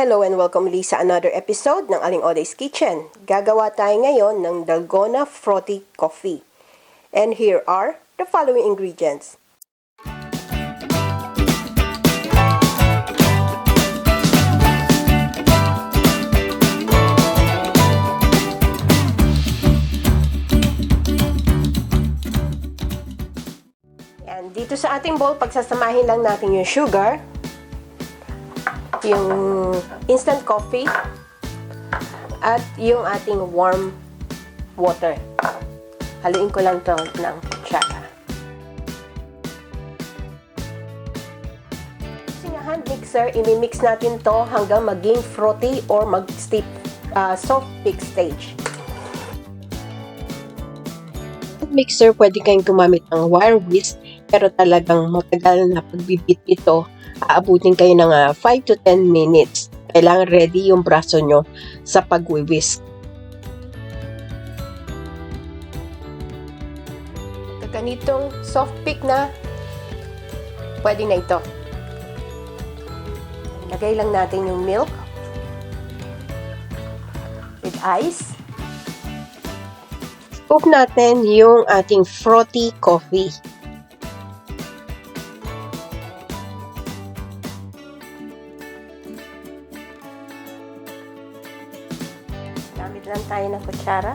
Hello and welcome ulit sa another episode ng Aling Oday's Kitchen. Gagawa tayo ngayon ng Dalgona Frothy Coffee. And here are the following ingredients. And dito sa ating bowl, pagsasamahin lang natin yung sugar, yung instant coffee, at yung ating warm water. Haluin ko lang to ng kutsara. Using a hand mixer, imimix natin to hanggang maging frothy or mag-steep soft peak stage. Mixer, pwede kayong gumamit ng wire whisk, pero talagang matagal na pagbibit ito. Aabutin kayo ng 5 to 10 minutes. Kailangan ready yung braso nyo sa pag-whisk. Ganitong soft peak na, pwede na ito. Lagay lang natin yung milk with ice. Scoop natin yung ating frothy coffee. Gamit lang tayo ng kutsara.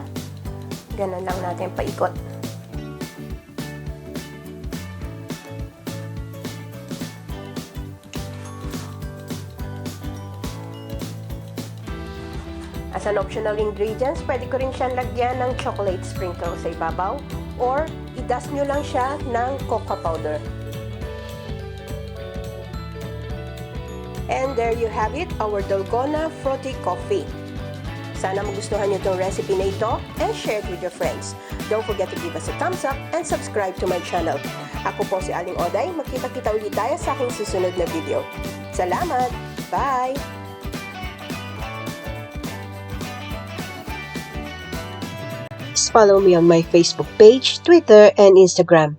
Ganun lang natin paikot. As an optional ingredients, pwede ko rin siyang lagyan ng chocolate sprinkle sa ibabaw or i-dust nyo lang siya ng cocoa powder. And there you have it, our Dalgona Frothy Coffee. Sana magustuhan nyo itong recipe na ito and share it with your friends. Don't forget to give us a thumbs up and subscribe to my channel. Ako po si Aling Oday. Magkita-kita ulit tayo sa aking susunod na video. Salamat! Bye! Follow me on my Facebook page, Twitter, and Instagram.